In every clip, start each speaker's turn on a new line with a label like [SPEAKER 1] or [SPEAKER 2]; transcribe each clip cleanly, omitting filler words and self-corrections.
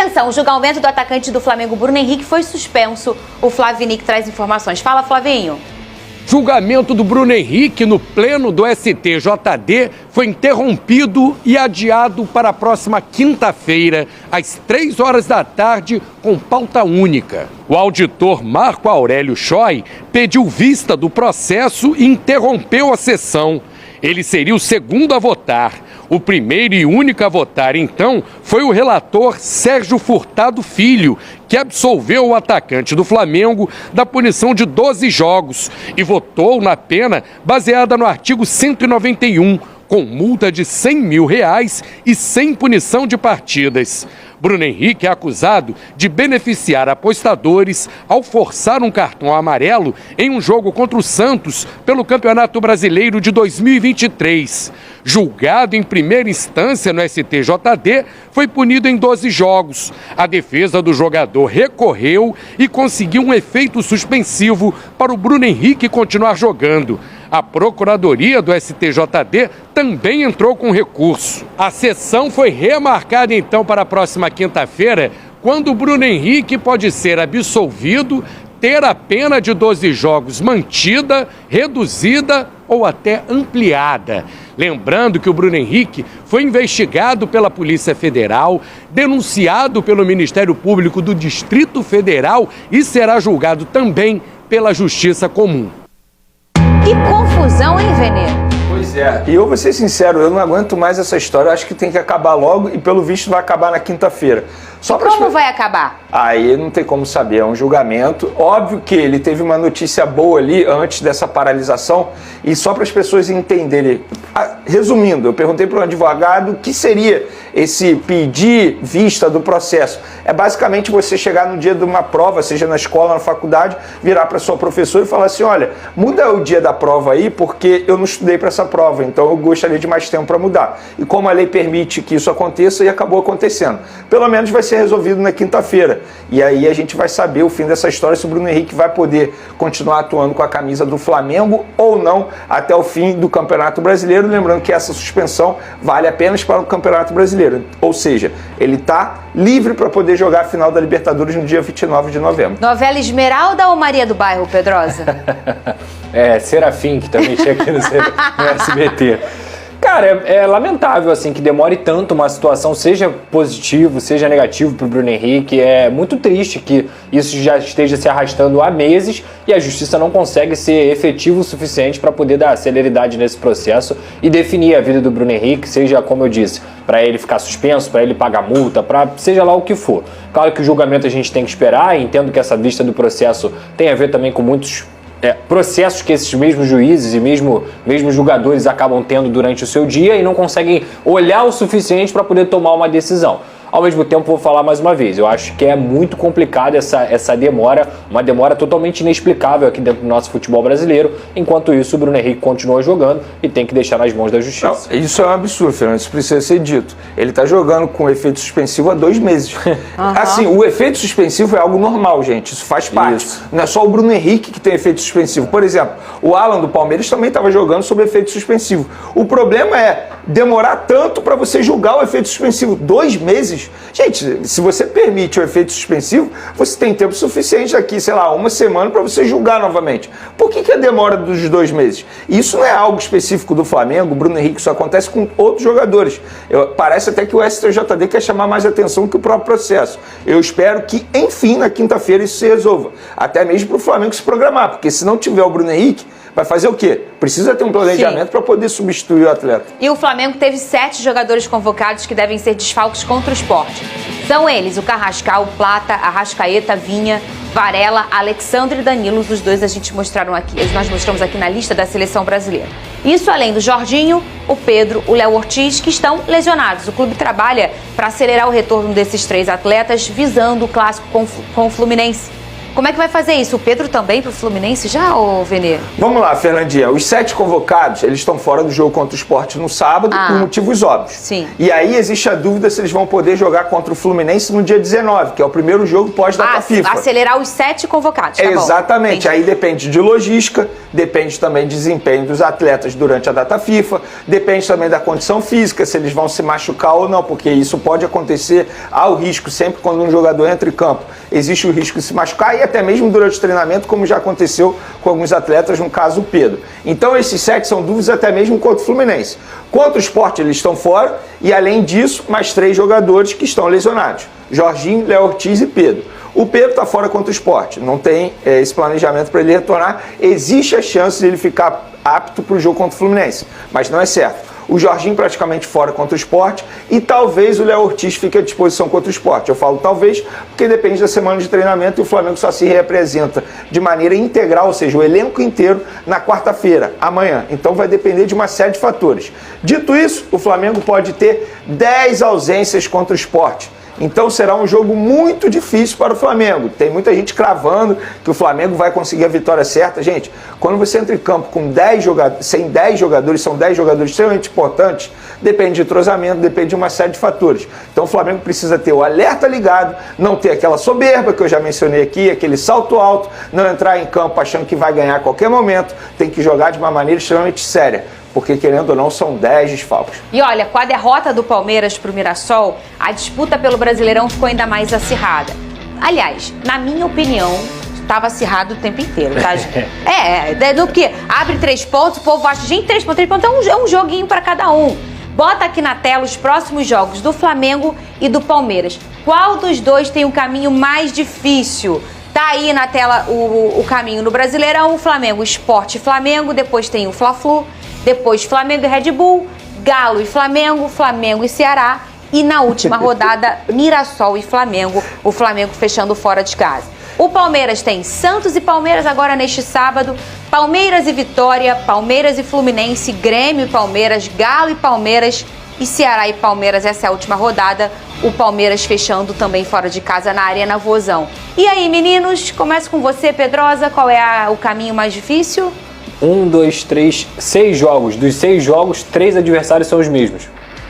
[SPEAKER 1] atenção, o julgamento do atacante do Flamengo, Bruno Henrique, foi suspenso. O Flavinic traz informações. Fala, Flavinho.
[SPEAKER 2] Julgamento do Bruno Henrique no pleno do STJD foi interrompido e adiado para a próxima quinta-feira, às 3 da tarde, com pauta única. O auditor Marco Aurélio Choi pediu vista do processo e interrompeu a sessão. Ele seria o segundo a votar. O primeiro e único a votar, então, foi o relator Sérgio Furtado Filho, que absolveu o atacante do Flamengo da punição de 12 jogos e votou na pena baseada no artigo 191, com multa de R$100 mil e sem punição de partidas. Bruno Henrique é acusado de beneficiar apostadores ao forçar um cartão amarelo em um jogo contra o Santos pelo Campeonato Brasileiro de 2023. Julgado em primeira instância no STJD, foi punido em 12 jogos. A defesa do jogador recorreu e conseguiu um efeito suspensivo para o Bruno Henrique continuar jogando. A Procuradoria do STJD também entrou com recurso. A sessão foi remarcada então para a próxima quinta-feira, quando o Bruno Henrique pode ser absolvido, ter a pena de 12 jogos mantida, reduzida ou até ampliada. Lembrando que o Bruno Henrique foi investigado pela Polícia Federal, denunciado pelo Ministério Público do Distrito Federal e será julgado também pela Justiça Comum.
[SPEAKER 1] Que confusão, hein, Veneno?
[SPEAKER 3] Pois é, e eu vou ser sincero, eu não aguento mais essa história, eu acho que tem que acabar logo e pelo visto vai acabar na quinta-feira.
[SPEAKER 1] Como vai acabar?
[SPEAKER 3] Aí não tem como saber, é um julgamento. Óbvio que ele teve uma notícia boa ali antes dessa paralisação e só para as pessoas entenderem. Resumindo, eu perguntei para um advogado o que seria esse pedir vista do processo. É basicamente você chegar no dia de uma prova, seja na escola, na faculdade, virar para sua professora e falar assim, olha, muda o dia da prova aí porque eu não estudei para essa prova, então eu gostaria de mais tempo para mudar. E como a lei permite que isso aconteça, e acabou acontecendo. Pelo menos vai ser resolvido na quinta-feira. E aí a gente vai saber o fim dessa história, se o Bruno Henrique vai poder continuar atuando com a camisa do Flamengo ou não até o fim do Campeonato Brasileiro. Lembrando que essa suspensão vale apenas para o Campeonato Brasileiro. Ou seja, ele está livre para poder jogar a final da Libertadores no dia 29 de novembro.
[SPEAKER 1] Novela Esmeralda ou Maria do Bairro, Pedrosa?
[SPEAKER 4] Serafim, que também tinha aqui no SBT. Cara, é lamentável assim que demore tanto uma situação, seja positivo, seja negativo para o Bruno Henrique. É muito triste que isso já esteja se arrastando há meses e a justiça não consegue ser efetivo o suficiente para poder dar celeridade nesse processo e definir a vida do Bruno Henrique, seja, como eu disse, para ele ficar suspenso, para ele pagar multa, para seja lá o que for. Claro que o julgamento a gente tem que esperar, e entendo que essa vista do processo tem a ver também com muitos processos que esses mesmos juízes e mesmo julgadores acabam tendo durante o seu dia e não conseguem olhar o suficiente para poder tomar uma decisão. Ao mesmo tempo, vou falar mais uma vez, eu acho que é muito complicado essa demora, uma demora totalmente inexplicável aqui dentro do nosso futebol brasileiro. Enquanto isso, o Bruno Henrique continua jogando e tem que deixar nas mãos da justiça.
[SPEAKER 3] Não, isso é um absurdo, Fernando, isso precisa ser dito. Ele está jogando com efeito suspensivo há 2 meses. Assim, o efeito suspensivo é algo normal, gente, isso faz parte. Isso. Não é só o Bruno Henrique que tem efeito suspensivo. Por exemplo, o Alan do Palmeiras também estava jogando sob efeito suspensivo. O problema é demorar tanto para você julgar o efeito suspensivo. 2 meses? Gente, se você permite o efeito suspensivo, você tem tempo suficiente aqui, sei lá, 1 semana para você julgar novamente. Por que a demora dos 2 meses? Isso não é algo específico do Flamengo, Bruno Henrique, isso acontece com outros jogadores. Parece até que o STJD quer chamar mais atenção que o próprio processo. Eu espero que, enfim, na quinta-feira isso se resolva. Até mesmo para o Flamengo se programar, porque se não tiver o Bruno Henrique, vai fazer o quê? Precisa ter um planejamento para poder substituir o atleta.
[SPEAKER 1] E o Flamengo teve 7 jogadores convocados que devem ser desfalques contra o Sport. São eles o Carrascal, o Plata, Arrascaeta, Vinha, Varela, Alexandre e Danilo. Os dois nós mostramos aqui na lista da seleção brasileira. Isso além do Jorginho, o Pedro, o Léo Ortiz, que estão lesionados. O clube trabalha para acelerar o retorno desses 3 atletas, visando o clássico com o Fluminense. Como é que vai fazer isso? O Pedro também pro Fluminense já, ô Venê?
[SPEAKER 3] Vamos lá, Fernandinha. Os 7 convocados, eles estão fora do jogo contra o Sport no sábado, por motivos óbvios.
[SPEAKER 1] Sim.
[SPEAKER 3] E aí existe a dúvida se eles vão poder jogar contra o Fluminense no dia 19, que é o primeiro jogo pós-data FIFA.
[SPEAKER 1] Acelerar os 7 convocados, tá bom.
[SPEAKER 3] Exatamente.
[SPEAKER 1] Entendi.
[SPEAKER 3] Aí depende de logística, depende também do desempenho dos atletas durante a data FIFA, depende também da condição física, se eles vão se machucar ou não, porque isso pode acontecer, há o risco sempre quando um jogador entra em campo. Existe o risco de se machucar e até mesmo durante o treinamento, como já aconteceu com alguns atletas, no caso o Pedro. Então esses 7 são dúvidas até mesmo contra o Fluminense. Contra o Sport eles estão fora e além disso, mais 3 jogadores que estão lesionados. Jorginho, Léo Ortiz e Pedro. O Pedro está fora contra o Sport, não tem esse planejamento para ele retornar. Existe a chance de ele ficar apto para o jogo contra o Fluminense, mas não é certo. O Jorginho praticamente fora contra o Sport e talvez o Léo Ortiz fique à disposição contra o Sport. Eu falo talvez porque depende da semana de treinamento e o Flamengo só se reapresenta de maneira integral, ou seja, o elenco inteiro na quarta-feira, amanhã. Então vai depender de uma série de fatores. Dito isso, o Flamengo pode ter 10 ausências contra o Sport. Então será um jogo muito difícil para o Flamengo. Tem muita gente cravando que o Flamengo vai conseguir a vitória certa. Gente, quando você entra em campo com 10 jogadores, sem 10 jogadores, são 10 jogadores extremamente importantes, depende de entrosamento, depende de uma série de fatores. Então o Flamengo precisa ter o alerta ligado, não ter aquela soberba que eu já mencionei aqui, aquele salto alto, não entrar em campo achando que vai ganhar a qualquer momento, tem que jogar de uma maneira extremamente séria. Porque, querendo ou não, são 10 desfalques.
[SPEAKER 1] E olha, com a derrota do Palmeiras pro Mirassol, a disputa pelo Brasileirão ficou ainda mais acirrada. Aliás, na minha opinião, estava acirrado o tempo inteiro, tá? Porque abre 3 pontos, o povo acha, gente, 3 pontos é um joguinho para cada um. Bota aqui na tela os próximos jogos do Flamengo e do Palmeiras. Qual dos dois tem o caminho mais difícil? Tá aí na tela o caminho no Brasileirão, o Flamengo, Sport e Flamengo, depois tem o Fla-Flu, depois Flamengo e Red Bull, Galo e Flamengo, Flamengo e Ceará e na última rodada Mirassol e Flamengo, o Flamengo fechando fora de casa. O Palmeiras tem Santos e Palmeiras agora neste sábado, Palmeiras e Vitória, Palmeiras e Fluminense, Grêmio e Palmeiras, Galo e Palmeiras e Ceará e Palmeiras, essa é a última rodada, o Palmeiras fechando também fora de casa na Arena Vozão. E aí, meninos, começo com você, Pedrosa, qual é o caminho mais difícil?
[SPEAKER 4] 1, 2, 3, 6 jogos. Dos 6 jogos, 3 adversários são os mesmos.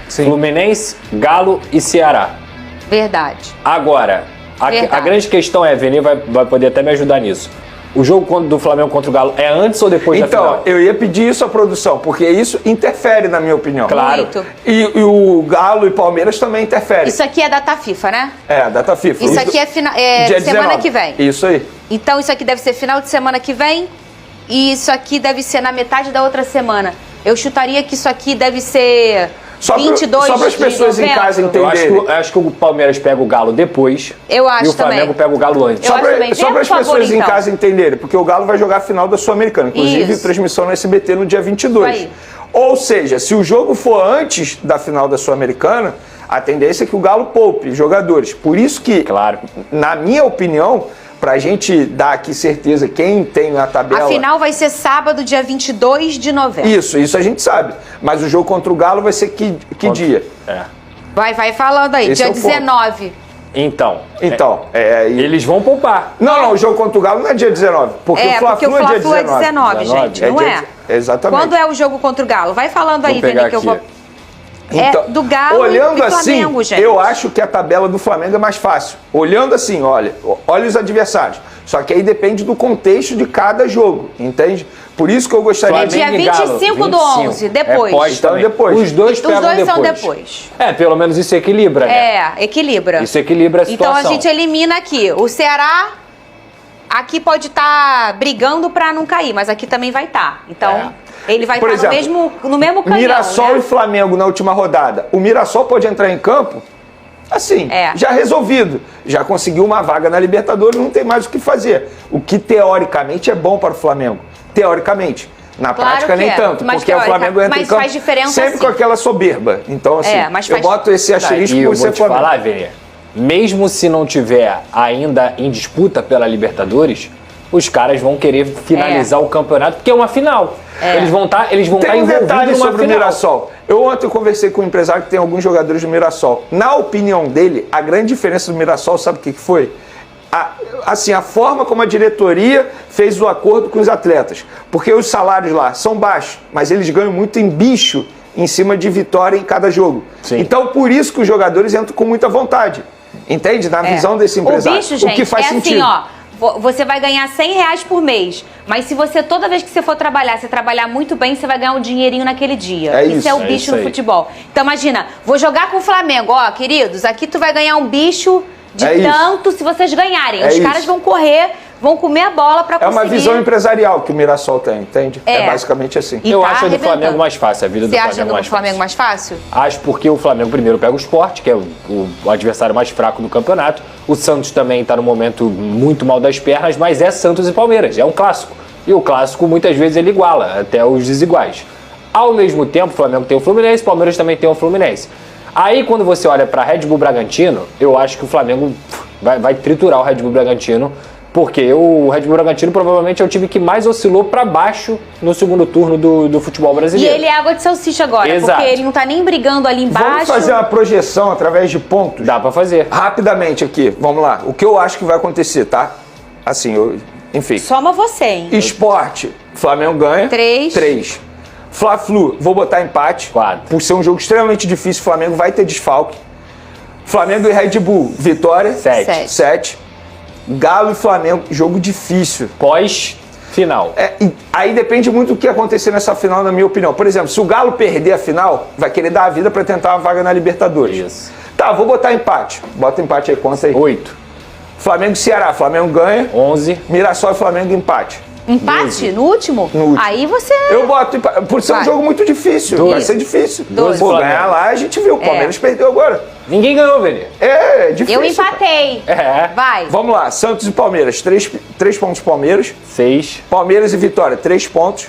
[SPEAKER 4] Sim. Fluminense, Galo e Ceará.
[SPEAKER 1] Verdade.
[SPEAKER 4] Agora, a grande questão é, Vene vai poder até me ajudar nisso. O jogo do Flamengo contra o Galo é antes ou depois da final?
[SPEAKER 3] Então, eu ia pedir isso à produção, porque isso interfere, na minha opinião.
[SPEAKER 4] Claro.
[SPEAKER 1] Muito.
[SPEAKER 3] E o Galo e Palmeiras também interferem.
[SPEAKER 1] Isso aqui é data FIFA, né?
[SPEAKER 3] É, data FIFA.
[SPEAKER 1] Isso aqui é semana
[SPEAKER 3] 19.
[SPEAKER 1] Que vem.
[SPEAKER 3] Isso aí.
[SPEAKER 1] Então isso aqui deve ser final de semana que vem e isso aqui deve ser na metade da outra semana. Eu chutaria que isso aqui deve ser 22
[SPEAKER 3] só para as pessoas em casa entenderem.
[SPEAKER 4] Eu acho que o Palmeiras pega o Galo depois.
[SPEAKER 1] Eu acho
[SPEAKER 4] e o Flamengo
[SPEAKER 1] também.
[SPEAKER 4] pega o Galo antes.
[SPEAKER 3] Só para as pessoas em
[SPEAKER 1] então.
[SPEAKER 3] casa entenderem, porque o Galo vai jogar a final da Sul-Americana, inclusive
[SPEAKER 1] Isso.
[SPEAKER 3] transmissão no SBT no dia 22.
[SPEAKER 1] Aí.
[SPEAKER 3] Ou seja, se o jogo for antes da final da Sul-Americana, a tendência é que o Galo poupe jogadores. Por isso que,
[SPEAKER 4] claro,
[SPEAKER 3] na minha opinião, pra gente dar aqui certeza quem tem na tabela...
[SPEAKER 1] A final vai ser sábado, dia 22 de novembro.
[SPEAKER 3] Isso a gente sabe. Mas o jogo contra o Galo vai ser que dia?
[SPEAKER 4] É.
[SPEAKER 1] Vai falando aí,
[SPEAKER 3] Esse
[SPEAKER 1] dia
[SPEAKER 3] é o
[SPEAKER 1] 19.
[SPEAKER 3] Então,
[SPEAKER 4] eles vão poupar.
[SPEAKER 3] Não, o jogo contra o Galo não é dia 19. Porque o Fla-Flu é dia 19.
[SPEAKER 1] Gente, não é?
[SPEAKER 3] Exatamente.
[SPEAKER 1] Quando é o jogo contra o Galo? Vai falando aí, Vene, que eu vou...
[SPEAKER 3] Então,
[SPEAKER 1] do Galo
[SPEAKER 3] olhando
[SPEAKER 1] e Flamengo,
[SPEAKER 3] assim,
[SPEAKER 1] gente.
[SPEAKER 3] eu acho que a tabela do Flamengo é mais fácil. Olhando assim, olha os adversários. Só que aí depende do contexto de cada jogo, entende? Por isso que eu gostaria...
[SPEAKER 1] É dia 25 do 11, depois.
[SPEAKER 3] Então depois.
[SPEAKER 4] Os dois pegam depois.
[SPEAKER 1] Os dois são depois.
[SPEAKER 4] Pelo menos isso equilibra, né?
[SPEAKER 1] Equilibra.
[SPEAKER 4] Isso equilibra a situação.
[SPEAKER 1] Então a gente elimina aqui. O Ceará, aqui pode estar brigando para não cair, mas aqui também vai estar. Então... Ele vai estar no mesmo canhão,
[SPEAKER 3] Mirassol
[SPEAKER 1] né?
[SPEAKER 3] e Flamengo na última rodada. O Mirassol pode entrar em campo, assim, já resolvido. Já conseguiu uma vaga na Libertadores, não tem mais o que fazer. O que teoricamente é bom para o Flamengo. Teoricamente. Na prática nem tanto, porque o Flamengo entra em campo
[SPEAKER 1] faz diferença
[SPEAKER 3] sempre
[SPEAKER 1] assim.
[SPEAKER 3] Com aquela soberba. Então, assim, eu boto esse asterisco por ser Flamengo.
[SPEAKER 4] Eu vou te falar, Vê, mesmo se não tiver ainda em disputa pela Libertadores, os caras vão querer finalizar o campeonato, porque é uma final. Eles vão estar envolvidos
[SPEAKER 3] sobre o Mirassol. Eu ontem conversei com um empresário que tem alguns jogadores do Mirassol. Na opinião dele, a grande diferença do Mirassol, sabe o que foi? a forma como a diretoria fez o acordo com os atletas. Porque os salários lá são baixos, mas eles ganham muito em bicho em cima de vitória em cada jogo.
[SPEAKER 4] Sim.
[SPEAKER 3] Então, por isso que os jogadores entram com muita vontade. Entende? Na visão desse empresário.
[SPEAKER 1] O bicho, gente,
[SPEAKER 3] o que faz sentido.
[SPEAKER 1] assim, ó, você vai ganhar R$100 por mês, mas se você, toda vez que você for trabalhar, você trabalhar muito bem, você vai ganhar um dinheirinho naquele dia.
[SPEAKER 3] É
[SPEAKER 1] isso é o
[SPEAKER 3] isso,
[SPEAKER 1] bicho no
[SPEAKER 4] aí.
[SPEAKER 1] futebol. Então, imagina, vou jogar com o Flamengo, ó, queridos, aqui tu vai ganhar um bicho de tanto se vocês ganharem. Os caras vão correr, vão comer a bola pra conseguir.
[SPEAKER 3] É uma visão empresarial que o Mirassol tem, entende? É basicamente assim.
[SPEAKER 1] E
[SPEAKER 4] Eu
[SPEAKER 1] tá
[SPEAKER 4] acho a do
[SPEAKER 1] arrebentando.
[SPEAKER 4] Flamengo mais fácil, a vida do
[SPEAKER 1] Você
[SPEAKER 4] Flamengo
[SPEAKER 1] acha
[SPEAKER 4] mais
[SPEAKER 1] do Flamengo
[SPEAKER 4] fácil.
[SPEAKER 1] mais fácil?
[SPEAKER 4] Acho porque o Flamengo primeiro pega o Sport, que é o adversário mais fraco do campeonato. O Santos também está no momento muito mal das pernas, mas é Santos e Palmeiras, é um clássico. E o clássico muitas vezes ele iguala até os desiguais. Ao mesmo tempo, o Flamengo tem o Fluminense, o Palmeiras também tem o Fluminense. Aí quando você olha para Red Bull Bragantino, eu acho que o Flamengo vai triturar o Red Bull Bragantino, porque o Red Bull Bragantino provavelmente é o time que mais oscilou para baixo no segundo turno do futebol
[SPEAKER 1] E
[SPEAKER 4] brasileiro.
[SPEAKER 1] ele é água de salsicha agora,
[SPEAKER 4] Exato.
[SPEAKER 1] porque ele não tá nem brigando ali embaixo.
[SPEAKER 3] Vamos fazer uma projeção através de pontos?
[SPEAKER 4] Dá para fazer.
[SPEAKER 3] Rapidamente aqui, vamos lá. O que eu acho que vai acontecer, tá? Assim, enfim.
[SPEAKER 1] Soma você, hein?
[SPEAKER 3] Esporte, Flamengo ganha.
[SPEAKER 1] 3.
[SPEAKER 3] Fla-Flu, vou botar empate.
[SPEAKER 4] 4.
[SPEAKER 3] Por ser um jogo extremamente difícil, o Flamengo vai ter desfalque. Flamengo e Red Bull, vitória.
[SPEAKER 4] 7.
[SPEAKER 3] 7. Galo e Flamengo, jogo difícil.
[SPEAKER 4] Pós-final.
[SPEAKER 3] E aí depende muito do que acontecer nessa final, na minha opinião. Por exemplo, se o Galo perder a final, vai querer dar a vida pra tentar uma vaga na Libertadores.
[SPEAKER 4] Isso.
[SPEAKER 3] Tá, vou botar empate. Bota empate aí, conta aí.
[SPEAKER 4] 8.
[SPEAKER 3] Flamengo e Ceará, Flamengo ganha.
[SPEAKER 4] 11.
[SPEAKER 3] Mirassol e Flamengo empate.
[SPEAKER 1] Empate? No último?
[SPEAKER 3] No último.
[SPEAKER 1] Aí você...
[SPEAKER 3] Eu boto empate, por ser um
[SPEAKER 1] Vai.
[SPEAKER 3] jogo muito difícil.
[SPEAKER 4] 12.
[SPEAKER 3] Vai ser difícil.
[SPEAKER 4] 12
[SPEAKER 3] Pô,
[SPEAKER 4] Flamengo.
[SPEAKER 3] ganhar lá, a gente viu. O Palmeiras perdeu agora.
[SPEAKER 4] Ninguém ganhou, Vene.
[SPEAKER 3] É difícil.
[SPEAKER 1] Eu empatei.
[SPEAKER 4] É.
[SPEAKER 1] Vai.
[SPEAKER 3] Vamos lá, Santos e Palmeiras, 3 pontos Palmeiras.
[SPEAKER 4] 6.
[SPEAKER 3] Palmeiras e Vitória, 3 pontos.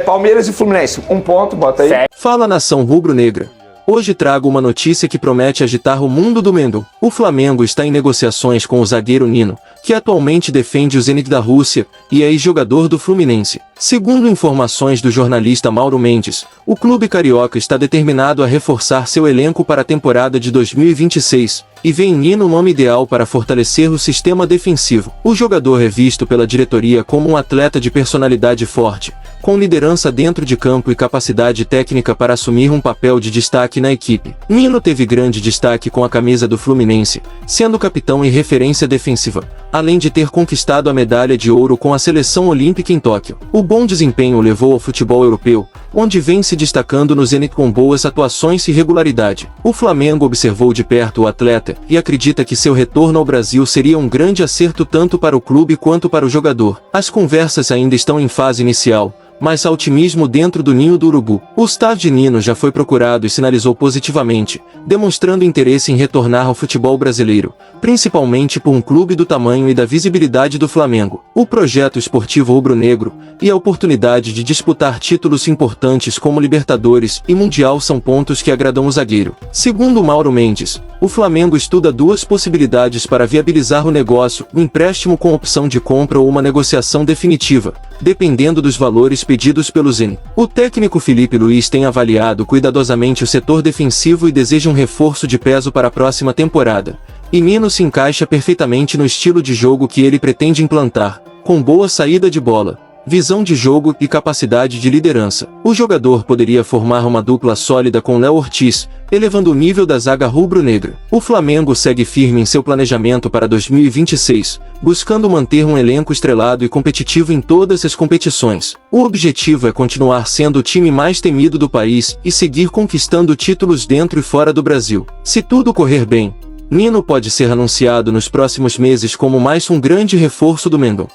[SPEAKER 3] Palmeiras e Fluminense, 1 ponto, bota aí.
[SPEAKER 4] 7.
[SPEAKER 5] Fala nação rubro-negra. Hoje trago uma notícia que promete agitar o mundo do Mengão. O Flamengo está em negociações com o zagueiro Nino, que atualmente defende o Zenit da Rússia e é ex-jogador do Fluminense. Segundo informações do jornalista Mauro Mendes, o clube carioca está determinado a reforçar seu elenco para a temporada de 2026 e vê em Nino o nome ideal para fortalecer o sistema defensivo. O jogador é visto pela diretoria como um atleta de personalidade forte, com liderança dentro de campo e capacidade técnica para assumir um papel de destaque na equipe. Nino teve grande destaque com a camisa do Fluminense, sendo capitão e referência defensiva, além de ter conquistado a medalha de ouro com a seleção olímpica em Tóquio. O bom desempenho o levou ao futebol europeu, onde vem se destacando no Zenit com boas atuações e regularidade. O Flamengo observou de perto o atleta e acredita que seu retorno ao Brasil seria um grande acerto tanto para o clube quanto para o jogador. As conversas ainda estão em fase inicial, mas há otimismo dentro do ninho do urubu. O staff de Nino já foi procurado e sinalizou positivamente, demonstrando interesse em retornar ao futebol brasileiro, principalmente por um clube do tamanho e da visibilidade do Flamengo. O projeto esportivo rubro-negro e a oportunidade de disputar títulos importantes como Libertadores e Mundial são pontos que agradam o zagueiro. Segundo Mauro Mendes, o Flamengo estuda 2 possibilidades para viabilizar o negócio: um empréstimo com opção de compra ou uma negociação definitiva, dependendo dos valores pedidos pelo Zenit. O técnico Felipe Luiz tem avaliado cuidadosamente o setor defensivo e deseja um reforço de peso para a próxima temporada. E Nino se encaixa perfeitamente no estilo de jogo que ele pretende implantar, com boa saída de bola, visão de jogo e capacidade de liderança. O jogador poderia formar uma dupla sólida com Léo Ortiz, elevando o nível da zaga rubro-negra. O Flamengo segue firme em seu planejamento para 2026, buscando manter um elenco estrelado e competitivo em todas as competições. O objetivo é continuar sendo o time mais temido do país e seguir conquistando títulos dentro e fora do Brasil. Se tudo correr bem, Nino pode ser anunciado nos próximos meses como mais um grande reforço do Mengão.